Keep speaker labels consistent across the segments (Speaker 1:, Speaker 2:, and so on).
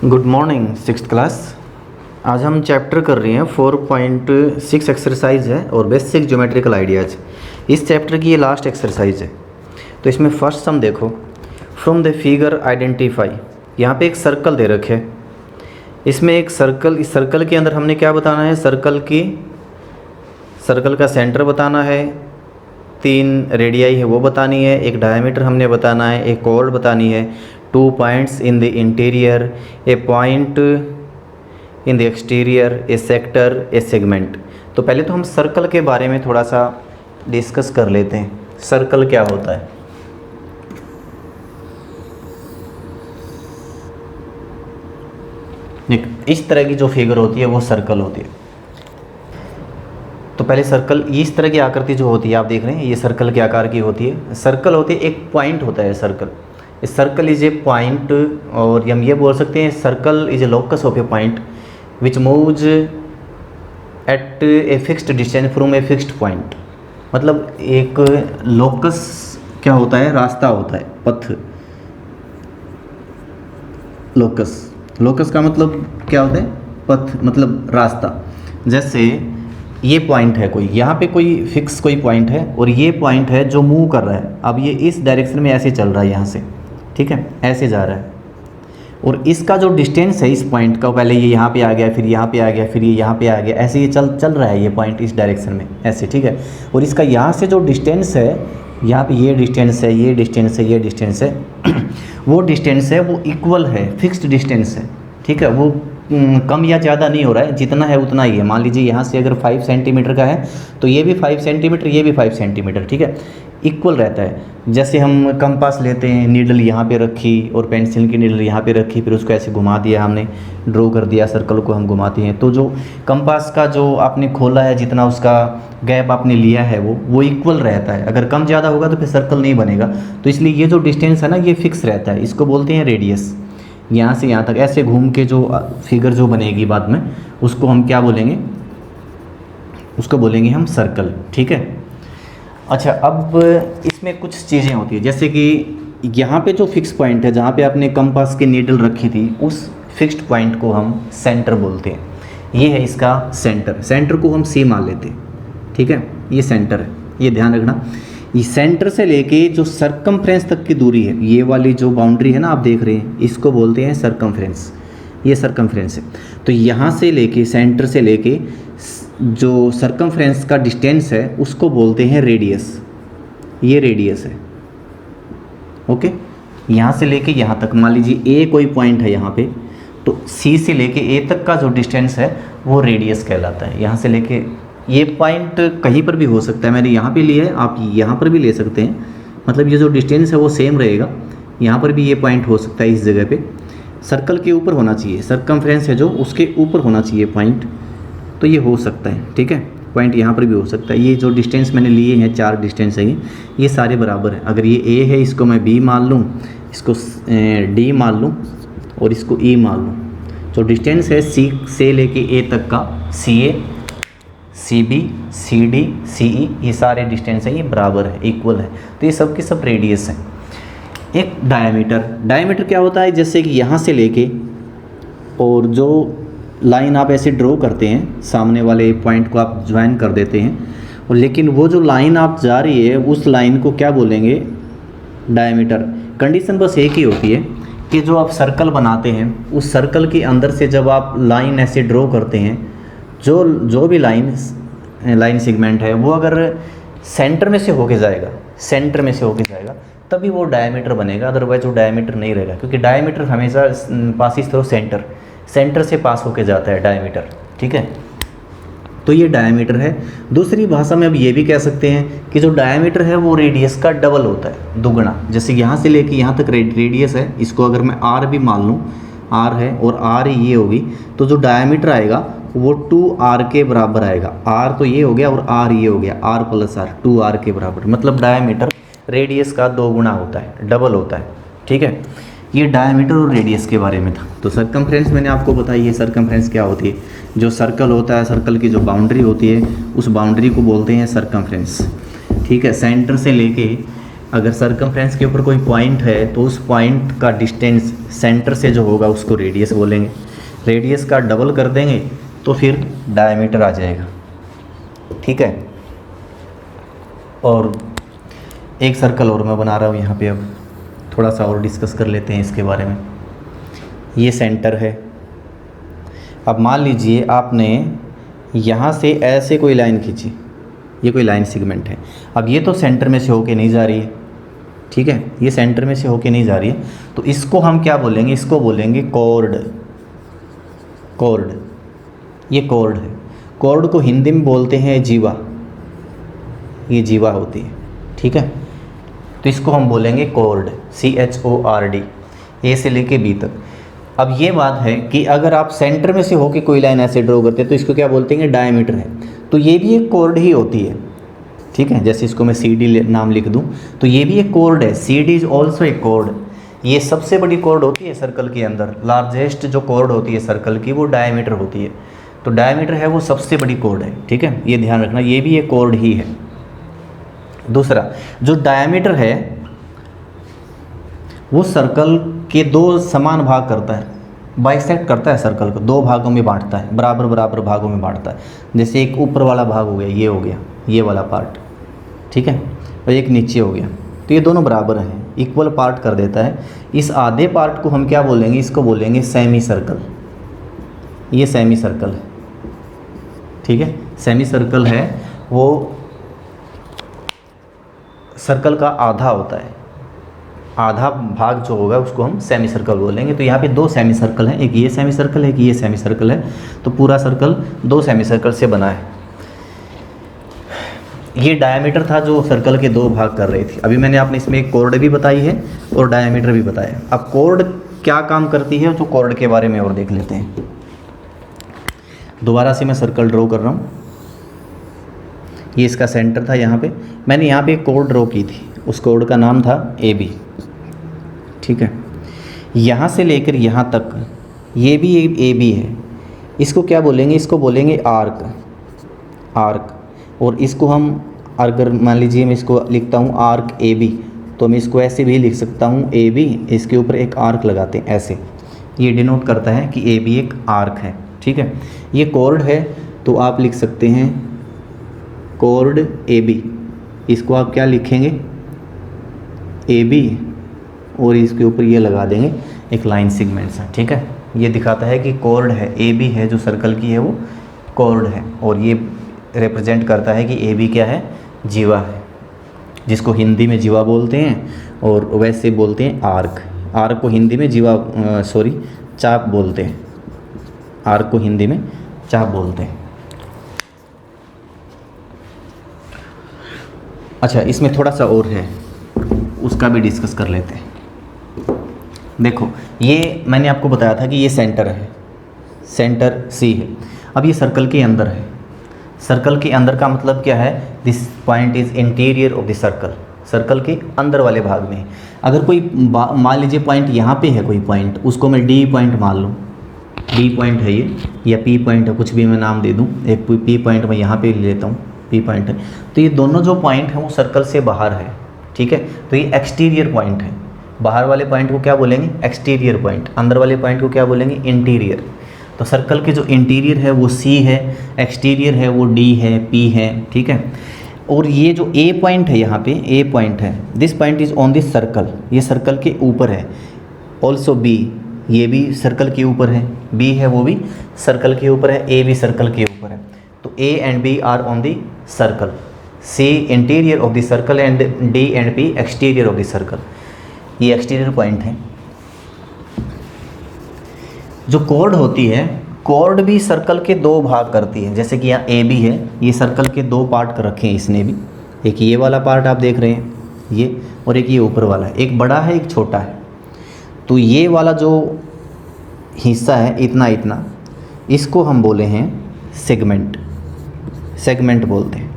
Speaker 1: Good morning sixth class. आज हम chapter कर रहे हैं 4.6 एक्सरसाइज है और बेसिक ज्योमेट्रिकल आइडियाज़। इस चैप्टर की ये लास्ट एक्सरसाइज है। तो इसमें फर्स्ट सम देखो, फ्रॉम द फिगर आइडेंटिफाई। यहाँ पे एक सर्कल दे रखे है, इसमें एक सर्कल, इस सर्कल के अंदर हमने क्या बताना है, सर्कल का सेंटर बताना है, 3 रेडियाई है वो बतानी है, एक डायमीटर हमने बताना है, एक कॉर्ड बतानी है, 2 points in the interior, A point in the exterior, A sector, A segment. तो पहले तो हम सर्कल के बारे में थोड़ा सा डिस्कस कर लेते हैं, सर्कल क्या होता है। इस तरह की जो फिगर होती है वो सर्कल होती है। तो पहले सर्कल, इस तरह की आकृति जो होती है आप देख रहे हैं, ये सर्कल के आकार की होती है। सर्कल होती है, एक पॉइंट होता है circle. Circle is a point, और हम ये बोल सकते हैं circle is a locus of A point which moves eight a fixed distance from a fixed point. मतलब एक लोकस क्या होता है, रास्ता होता है, पथ। लोकस का मतलब क्या होता है, पथ मतलब रास्ता। जैसे ये पॉइंट है कोई, यहाँ पे कोई फिक्स कोई पॉइंट है और ये पॉइंट है जो मूव कर रहा है। अब ये इस डायरेक्शन में ऐसे चल रहा है, यहाँ से, ठीक है, ऐसे जा रहा है, और इसका जो डिस्टेंस है इस पॉइंट का, पहले ये यहाँ पे आ गया, फिर यहाँ पे आ गया, फिर ये यहाँ पे आ गया, ऐसे ये चल रहा है ये पॉइंट इस डायरेक्शन में ऐसे, ठीक है। और इसका यहाँ से जो डिस्टेंस है, यहाँ पे ये डिस्टेंस है, ये डिस्टेंस है, ये डिस्टेंस है वो डिस्टेंस है, वो इक्वल है, फिक्स्ड डिस्टेंस है, ठीक है। वो कम या ज़्यादा नहीं हो रहा है, जितना है उतना ही है। मान लीजिए यहाँ से अगर 5 सेंटीमीटर का है तो ये भी 5 सेंटीमीटर, ये भी 5 सेंटीमीटर, ठीक है, इक्वल रहता है। जैसे हम कंपास लेते हैं, नीडल यहाँ पे रखी और पेंसिल की नीडल यहाँ पे रखी, फिर उसको ऐसे घुमा दिया हमने, ड्रॉ कर दिया, सर्कल को हम घुमाते हैं, तो जो कंपास का जो आपने खोला है, जितना उसका गैप आपने लिया है वो इक्वल रहता है। अगर कम ज़्यादा होगा तो फिर सर्कल नहीं बनेगा। तो इसलिए ये जो डिस्टेंस है ना, ये फिक्स रहता है, इसको बोलते हैं रेडियस। यहाँ से यहाँ तक ऐसे घूम के जो फिगर जो बनेगी बाद में, उसको हम क्या बोलेंगे, उसको बोलेंगे हम सर्कल, ठीक है। अच्छा, अब इसमें कुछ चीज़ें होती है, जैसे कि यहाँ पे जो फिक्स पॉइंट है, जहाँ पे आपने कंपास की नीडल रखी थी, उस फिक्स्ड पॉइंट को हम सेंटर बोलते हैं। ये है इसका सेंटर को हम C मान लेते हैं, ठीक है, ये सेंटर है, ये ध्यान रखना। ये सेंटर से लेके जो सरकमफ्रेंस तक की दूरी है, ये वाली जो बाउंड्री है ना आप देख रहे हैं, इसको बोलते हैं सरकमफ्रेंस। ये सरकमफ्रेंस है। तो यहाँ से लेके, सेंटर से लेके जो सरकमफ्रेंस का डिस्टेंस है उसको बोलते हैं रेडियस। ये रेडियस है, ओके। यहाँ से लेके यहाँ तक, मान लीजिए ए कोई पॉइंट है यहाँ पे, तो C से लेके A तक का जो डिस्टेंस है वो रेडियस कहलाता है। यहाँ से लेके, ये पॉइंट कहीं पर भी हो सकता है, मैंने यहाँ पे लिया है, आप यहाँ पर भी ले सकते हैं। मतलब ये जो डिस्टेंस है वो सेम रहेगा, यहाँ पर भी ये पॉइंट हो सकता है, इस जगह पे सर्कल के ऊपर होना चाहिए, सरकमफ्रेंस है जो उसके ऊपर होना चाहिए पॉइंट, तो ये हो सकता है, ठीक है। पॉइंट यहाँ पर भी हो सकता है। ये जो डिस्टेंस मैंने लिए हैं, 4 डिस्टेंस है, ये सारे बराबर हैं। अगर ये A है, इसको मैं B मान लूँ, इसको D मान लूँ और इसको E मान लूँ, तो डिस्टेंस है C से लेके A तक का, CA, CB, CD, CE, ये सारे डिस्टेंस है, ये बराबर है, इक्वल है। तो ये सब के सब रेडियस हैं। एक डायमीटर क्या होता है, जैसे कि यहाँ से लेके और जो लाइन आप ऐसे ड्रॉ करते हैं, सामने वाले पॉइंट को आप ज्वाइन कर देते हैं, और लेकिन वो जो लाइन आप जा रही है उस लाइन को क्या बोलेंगे, डायमीटर। कंडीशन बस एक ही होती है कि जो आप सर्कल बनाते हैं, उस सर्कल के अंदर से जब आप लाइन ऐसे ड्रॉ करते हैं, जो भी लाइन सेगमेंट है वो अगर सेंटर में से होके जाएगा, तभी वो डायमीटर बनेगा, अदरवाइज वो डायमीटर नहीं रहेगा। क्योंकि डायमीटर हमेशा पासिस थ्रू सेंटर से पास होके जाता है डायमीटर, ठीक है। तो ये डायमीटर है। दूसरी भाषा में अब ये भी कह सकते हैं कि जो डायमीटर है वो रेडियस का डबल होता है, दुगना। जैसे यहाँ से लेके यहाँ तक रेडियस है, इसको अगर मैं R भी मान लूँ, R है और R ये होगी, तो जो डायमीटर आएगा वो 2R के बराबर आएगा। R तो ये हो गया और R ये हो गया, R + R, 2R के बराबर। मतलब डायमीटर रेडियस का 2 गुना होता है, डबल होता है, ठीक है। ये डायमीटर और रेडियस के बारे में था। तो सरकमफ्रेंस मैंने आपको बताई है, सरकमफ्रेंस क्या होती है। जो सर्कल होता है, सर्कल की जो बाउंड्री होती है, उस बाउंड्री को बोलते हैं सरकमफ्रेंस, ठीक है। सेंटर से लेके अगर सरकमफ्रेंस के ऊपर कोई पॉइंट है तो उस पॉइंट का डिस्टेंस सेंटर से जो होगा उसको रेडियस बोलेंगे। रेडियस का डबल कर देंगे तो फिर डायमीटर आ जाएगा, ठीक है। और एक सर्कल और मैं बना रहा हूँ यहाँ पे, अब थोड़ा सा और डिस्कस कर लेते हैं इसके बारे में। ये सेंटर है। अब मान लीजिए आपने यहाँ से ऐसे कोई लाइन खींची, ये कोई लाइन सेगमेंट है। अब ये तो सेंटर में से होके नहीं जा रही है, ठीक है, ये सेंटर में से होके नहीं जा रही है, तो इसको हम क्या बोलेंगे, इसको बोलेंगे कॉर्ड। कॉर्ड, ये कॉर्ड है। कॉर्ड को हिंदी में बोलते हैं जीवा, ये जीवा होती है, ठीक है। तो इसको हम बोलेंगे कॉर्ड, CHORD, ए से लेके बी तक। अब ये बात है कि अगर आप सेंटर में से होके कोई लाइन ऐसे ड्रॉ करते हैं तो इसको क्या बोलते हैं, डायमीटर है। तो ये भी एक कॉर्ड ही होती है, ठीक है। जैसे इसको मैं CD नाम लिख दूं तो ये भी एक कॉर्ड है, CD is also a chord. ये सबसे बड़ी कॉर्ड होती है सर्कल के अंदर, लार्जेस्ट जो कॉर्ड होती है सर्कल की वो डायमीटर होती है। तो डायमीटर है वो सबसे बड़ी कॉर्ड है, ठीक है, ये ध्यान रखना, ये भी एक कॉर्ड ही है। दूसरा, जो डायमीटर है वो सर्कल के दो समान भाग करता है, बाइसेक्ट करता है सर्कल को, दो भागों में बांटता है, बराबर बराबर भागों में बांटता है। जैसे एक ऊपर वाला भाग हो गया, ये हो गया, ये वाला पार्ट, ठीक है, और एक नीचे हो गया, तो ये दोनों बराबर हैं, इक्वल पार्ट कर देता है। इस आधे पार्ट को हम क्या बोलेंगे, इसको बोलेंगे सेमी सर्कल। ये सेमी सर्कल है, ठीक है, सेमी सर्कल है वो सर्कल का आधा होता है, आधा भाग जो होगा उसको हम सेमी सर्कल बोलेंगे। तो यहाँ पे दो सेमी सर्कल हैं, एक ये सेमी सर्कल है, एक ये सेमी सर्कल है, तो पूरा सर्कल दो सेमी सर्कल से बना है। ये डायमीटर था जो सर्कल के दो भाग कर रही थी। अभी मैंने आपने इसमें एक कॉर्ड भी बताई है और डायमीटर भी बताया। अब कॉर्ड क्या काम करती है, तो कॉर्ड के बारे में और देख लेते हैं। दोबारा से मैं सर्कल ड्रॉ कर रहा हूँ, ये इसका सेंटर था। यहाँ पे मैंने यहाँ पे एक कॉर्ड ड्रॉ की थी, उस कॉर्ड का नाम था AB, ठीक है। यहाँ से लेकर यहाँ तक ये भी AB है, इसको क्या बोलेंगे, इसको बोलेंगे आर्क, आर्क। और इसको हम, अगर मान लीजिए मैं इसको लिखता हूँ आर्क AB, तो मैं इसको ऐसे भी लिख सकता हूँ AB, इसके ऊपर एक आर्क लगाते हैं ऐसे, ये डिनोट करता है कि AB एक आर्क है, ठीक है। ये कॉर्ड है तो आप लिख सकते हैं कॉर्ड AB, इसको आप क्या लिखेंगे, AB, और इसके ऊपर ये लगा देंगे एक लाइन सेगमेंट सा, ठीक है। ये दिखाता है कि कॉर्ड है, AB है जो सर्कल की है वो कॉर्ड है, और ये रिप्रेजेंट करता है कि AB क्या है, जीवा है, जिसको हिंदी में जीवा बोलते हैं और वैसे बोलते हैं आर्क। आर्क को हिंदी में जीवा चाप बोलते हैं, आर्क को हिंदी में चाप बोलते हैं। अच्छा, इसमें थोड़ा सा और है, उसका भी डिस्कस कर लेते हैं। देखो, ये मैंने आपको बताया था कि ये सेंटर है, सेंटर C है। अब ये सर्कल के अंदर है, सर्कल के अंदर का मतलब क्या है, this point is interior of the circle, circle के अंदर वाले भाग में। अगर कोई मान लीजिए पॉइंट यहाँ पे है, कोई पॉइंट, उसको मैं D पॉइंट मान लूँ, D पॉइंट है ये, या P पॉइंट है, कुछ भी मैं नाम दे दूँ, एक P पॉइंट मैं यहाँ पे ले लेता हूँ, P पॉइंट है। तो ये दोनों जो पॉइंट हैं वो सर्कल से बाहर है, ठीक है। तो ये एक्सटीरियर पॉइंट है, बाहर वाले पॉइंट को क्या बोलेंगे, एक्सटीरियर पॉइंट, अंदर वाले पॉइंट को क्या बोलेंगे, इंटीरियर। तो सर्कल के जो इंटीरियर है वो C है, एक्सटीरियर है वो D है, P है, ठीक है। और ये जो A पॉइंट है, यहाँ पे A पॉइंट है, this point is on this circle, ये सर्कल के ऊपर है। ऑल्सो B, ये भी सर्कल के ऊपर है, B है वो भी सर्कल के ऊपर है, A भी सर्कल के ऊपर है। तो A and B are on the circle, C interior of the circle and D and P exterior of the circle, ये एक्सटीरियर पॉइंट है। जो कॉर्ड होती है, कॉर्ड भी सर्कल के दो भाग करती है, जैसे कि यहाँ AB है, ये सर्कल के दो पार्ट कर रखे हैं इसने भी, एक ये वाला पार्ट आप देख रहे हैं ये, और एक ये ऊपर वाला है, एक बड़ा है एक छोटा है। तो ये वाला जो हिस्सा है इतना इतना, इसको हम बोले हैं सेगमेंट, सेगमेंट बोलते हैं,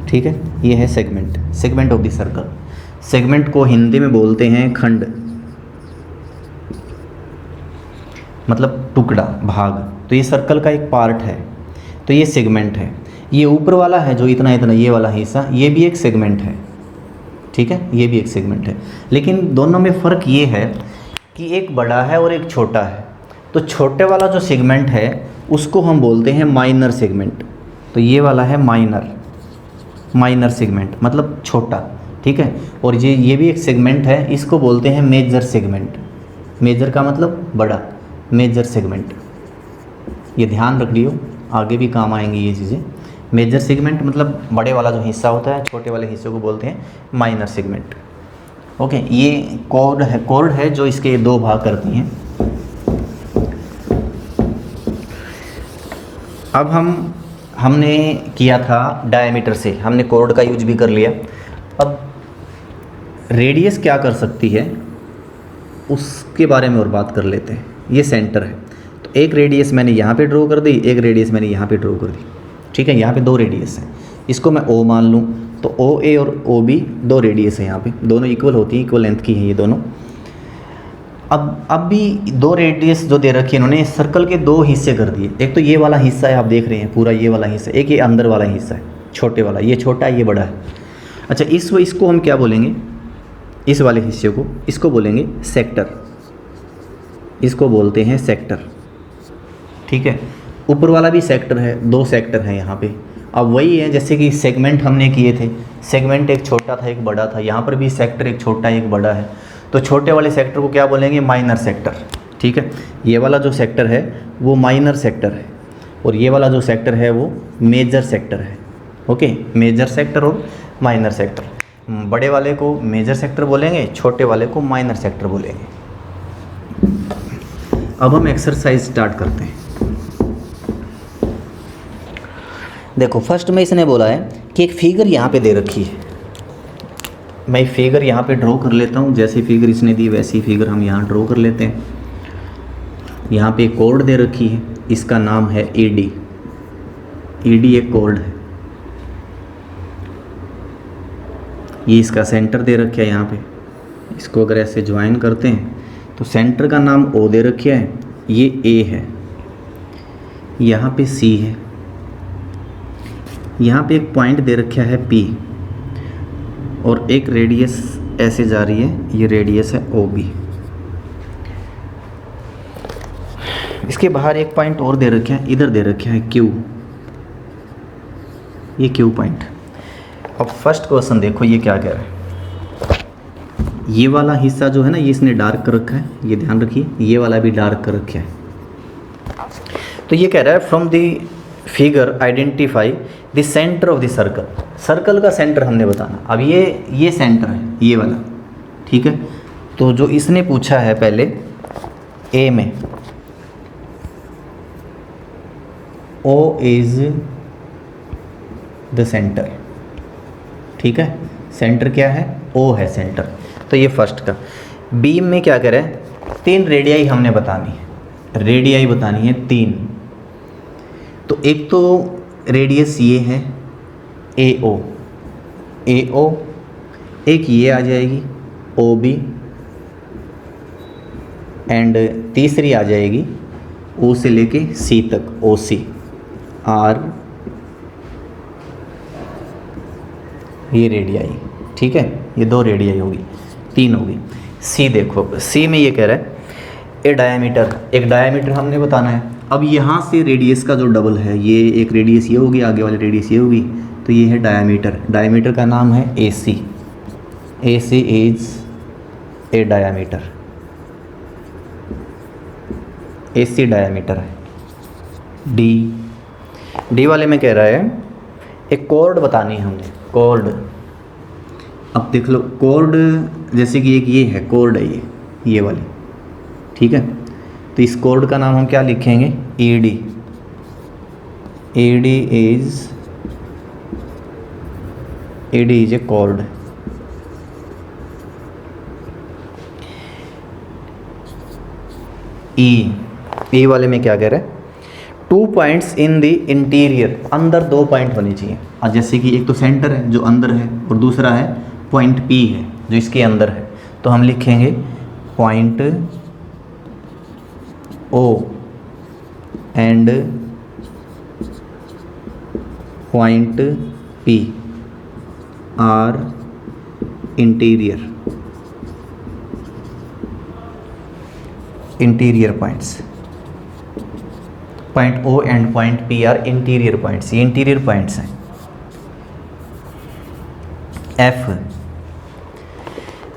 Speaker 1: ठीक है। ये है segment, segment of the circle. Segment को हिंदी में बोलते हैं खंड, मतलब टुकड़ा, भाग। तो ये सर्कल का एक पार्ट है, तो ये सेगमेंट है। ये ऊपर वाला है जो इतना इतना, ये वाला हिस्सा, ये भी एक सेगमेंट है, ठीक है, ये भी एक सेगमेंट है। लेकिन दोनों में फ़र्क ये है कि एक बड़ा है और एक छोटा है। तो छोटे वाला जो सेगमेंट है उसको हम बोलते हैं माइनर सेगमेंट। तो ये वाला है माइनर सेगमेंट, मतलब छोटा, ठीक है। और ये भी एक सेगमेंट है, इसको बोलते हैं मेजर सेगमेंट। मेजर का मतलब बड़ा, मेजर सेगमेंट। ये ध्यान रख लियो, आगे भी काम आएंगी ये चीज़ें। मेजर सेगमेंट मतलब बड़े वाला जो हिस्सा होता है, छोटे वाले हिस्से को बोलते हैं माइनर सेगमेंट। ओके, ये कॉर्ड है जो इसके दो भाग करती हैं। अब हमने किया था डायमीटर से, हमने कॉर्ड का यूज भी कर लिया। अब रेडियस क्या कर सकती है उसके बारे में और बात कर लेते हैं। ये सेंटर है, तो एक रेडियस मैंने यहाँ पे ड्रॉ कर दी, एक रेडियस मैंने यहाँ पे ड्रॉ कर दी, ठीक है। यहाँ पे दो रेडियस हैं, इसको मैं O मान लूँ, तो OA और OB दो रेडियस है यहाँ पे, दोनों इक्वल होती हैं, इक्वल लेंथ की हैं ये दोनों। अब भी दो रेडियस जो दे रखी है इन्होंने, सर्कल के दो हिस्से कर दिए। एक तो ये वाला हिस्सा है, आप देख रहे हैं पूरा ये वाला हिस्सा, एक ये अंदर वाला हिस्सा है छोटे वाला, ये छोटा है ये बड़ा है। अच्छा, इसको हम क्या बोलेंगे, इस वाले हिस्से को, इसको बोलेंगे सेक्टर, इसको बोलते हैं सेक्टर, ठीक है। ऊपर वाला भी सेक्टर है, दो सेक्टर हैं यहाँ पे। अब वही है जैसे कि सेगमेंट हमने किए थे, सेगमेंट एक छोटा था एक बड़ा था, यहाँ पर भी सेक्टर एक छोटा एक बड़ा है। तो छोटे वाले सेक्टर को क्या बोलेंगे, माइनर सेक्टर, ठीक है। ये वाला जो सेक्टर है वो माइनर सेक्टर है, और ये वाला जो सेक्टर है वो मेजर सेक्टर है। ओके, मेजर सेक्टर और माइनर सेक्टर। बड़े वाले को मेजर सेक्टर बोलेंगे, छोटे वाले को माइनर सेक्टर बोलेंगे। अब हम एक्सरसाइज स्टार्ट करते हैं। देखो, फर्स्ट में इसने बोला है कि एक फिगर यहाँ पे दे रखी है। मैं फिगर यहाँ पे ड्रॉ कर लेता हूँ, जैसी फिगर इसने दी वैसी फिगर हम यहाँ ड्रॉ कर लेते हैं। यहाँ पे एक कॉर्ड दे रखी है, इसका नाम है AD। AD एक कॉर्ड है, ये इसका सेंटर दे रखा है यहाँ पे। इसको अगर ऐसे ज्वाइन करते हैं तो सेंटर का नाम O दे रखा है, ये A है, यहाँ पे C है, यहाँ पे एक पॉइंट दे रखा है P, और एक रेडियस ऐसे जा रही है, ये रेडियस है OB। इसके बाहर एक पॉइंट और दे रखा है, इधर दे रखा है Q, ये Q पॉइंट। अब फर्स्ट क्वेश्चन देखो ये क्या कह रहा है। ये वाला हिस्सा जो है ना, ये इसने डार्क कर रखा है, ये ध्यान रखिए, ये वाला भी डार्क कर रखा है। तो ये कह रहा है from the figure identify the centre of the circle. Circle का सेंटर हमने बताना। अब ये सेंटर है, ये वाला, ठीक है। तो जो इसने पूछा है पहले A में, O इज द सेंटर, ठीक है। सेंटर क्या है, O है सेंटर। तो ये फर्स्ट का। B में क्या करें, 3 रेडियाई हमने बतानी है, रेडियाई बतानी है 3। तो एक तो रेडियस ये है AO, एक ये आ जाएगी OB, एंड तीसरी आ जाएगी O से लेके C तक OC, R, ये रेडियाई, ठीक है। ये 2 रेडियाई होगी, 3 होगी। C देखो, C में ये कह रहा है एक डायमीटर हमने बताना है। अब यहाँ से रेडियस का जो डबल है, ये एक रेडियस ये होगी, आगे वाली रेडियस ये होगी, तो ये है डायमीटर का नाम है AC is a diameter, AC diameter है। डी वाले में कह रहा है एक कॉर्ड बतानी है हमने, कॉर्ड। अब देख लो, कॉर्ड जैसे कि एक ये है कॉर्ड है, ये वाली, ठीक है। तो इस कॉर्ड का नाम हम क्या लिखेंगे, AD is a chord. E वाले में क्या कह रहे हैं, 2 पॉइंट्स इन द इंटीरियर, अंदर 2 पॉइंट होने चाहिए। और जैसे कि एक तो सेंटर है जो अंदर है, और दूसरा है पॉइंट P है जो इसके अंदर है। तो हम लिखेंगे point O and point P are interior points, point O and point P are interior points, ये इंटीरियर पॉइंट्स हैं।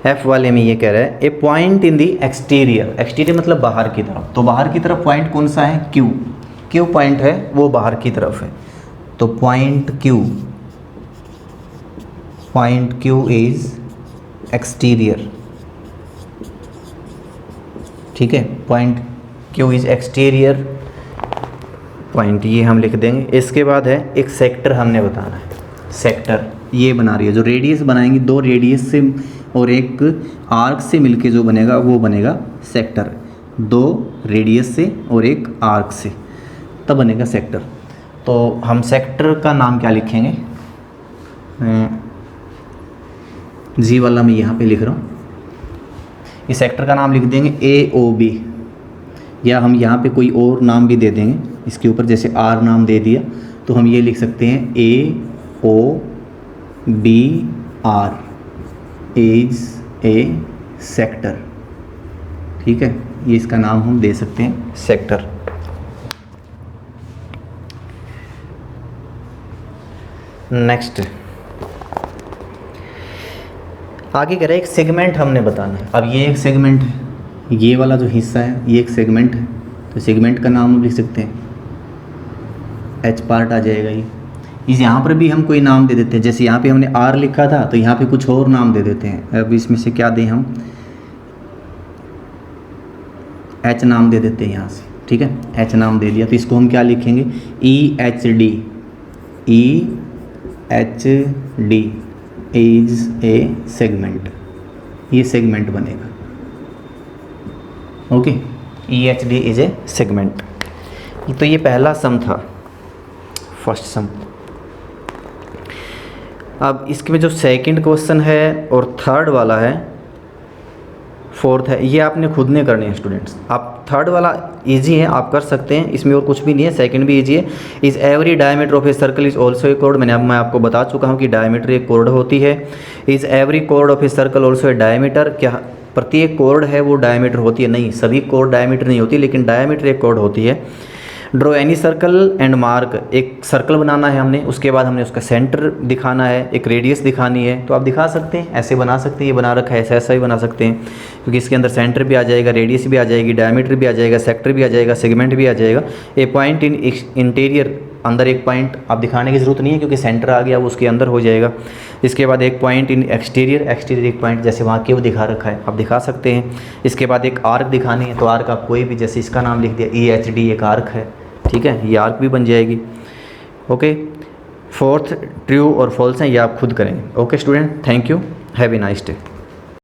Speaker 1: एफ वाले में ये कह रहा है a point in the exterior, exterior मतलब बाहर की तरफ, तो बाहर की तरफ पॉइंट कौन सा है, क्यू पॉइंट है, वो बाहर की तरफ है, तो पॉइंट क्यू इज एक्सटीरियर, ठीक है, point Q is exterior point, ये हम लिख देंगे। इसके बाद है एक सेक्टर हमने बताना है, सेक्टर ये बना रही है, जो रेडियस बनाएंगे, दो रेडियस से और एक आर्क से मिलके जो बनेगा वो बनेगा सेक्टर, दो रेडियस से और एक आर्क से तब बनेगा सेक्टर। तो हम सेक्टर का नाम क्या लिखेंगे, जी वाला मैं यहाँ पे लिख रहा हूँ, इस सेक्टर का नाम लिख देंगे AOB, या हम यहाँ पे कोई और नाम भी दे देंगे इसके ऊपर, जैसे R नाम दे दिया तो हम ये लिख सकते हैं AOBR इज ए सेक्टर, ठीक है, ये इसका नाम हम दे सकते हैं सेक्टर। नेक्स्ट आगे कह रहे हैं एक सेगमेंट हमने बताना है। अब ये एक सेगमेंट है, ये वाला जो हिस्सा है ये एक सेगमेंट है, तो सेगमेंट का नाम हम लिख सकते हैं H पार्ट आ जाएगा ये। इस यहाँ पर भी हम कोई नाम दे देते हैं, जैसे यहाँ पे हमने R लिखा था तो यहाँ पे कुछ और नाम दे देते हैं। अब इसमें से क्या दें हम, H नाम दे देते हैं यहाँ से, ठीक है, H नाम दे दिया तो इसको हम क्या लिखेंगे EHD इज ए सेगमेंट, ये सेगमेंट बनेगा, okay, EHD is A segment. तो ये पहला सम था, फर्स्ट सम। अब इसके में जो सेकंड क्वेश्चन है और थर्ड वाला है, फोर्थ है, ये आपने खुद ने करने हैं स्टूडेंट्स। आप थर्ड वाला इजी है, आप कर सकते हैं, इसमें और कुछ भी नहीं है। सेकंड भी इजी है। Is every diameter of a circle is also A code, मैं आपको बता चुका हूँ कि डायमीटर एक कोड होती है। Is every code of a circle also a diameter, क्या प्रत्येक कोड है वो डायमीटर होती है? नहीं, सभी कोड डायमीटर नहीं होती, लेकिन डायमीटर एक कोड होती है। Draw any circle and mark, एक सर्कल बनाना है हमने, उसके बाद हमने उसका सेंटर दिखाना है, एक रेडियस दिखानी है, तो आप दिखा सकते हैं, ऐसे बना सकते हैं, ये बना रखा है ऐसा ऐसा ही बना सकते हैं, क्योंकि इसके अंदर सेंटर भी आ जाएगा, रेडियस भी आ जाएगी, डायमीटर भी आ जाएगा, सेक्टर भी आ जाएगा, सेगमेंट भी आ जाएगा। ए पॉइंट इन इंटीरियर, अंदर एक पॉइंट आप दिखाने की ज़रूरत नहीं है क्योंकि सेंटर आ गया वो उसके अंदर हो जाएगा। इसके बाद एक पॉइंट इन एक्सटीरियर, एक्सटीरियर एक पॉइंट जैसे वहाँ के वो दिखा रखा है आप दिखा सकते हैं। इसके बाद एक आर्क दिखानी है, तो आर्क आप कोई भी, जैसे इसका नाम लिख दिया EHD, एक आर्क है, ठीक है, ये आर्क भी बन जाएगी। ओके, फोर्थ ट्रू और फॉल्स हैं, ये आप खुद करेंगे। Okay student, thank you, have a nice day.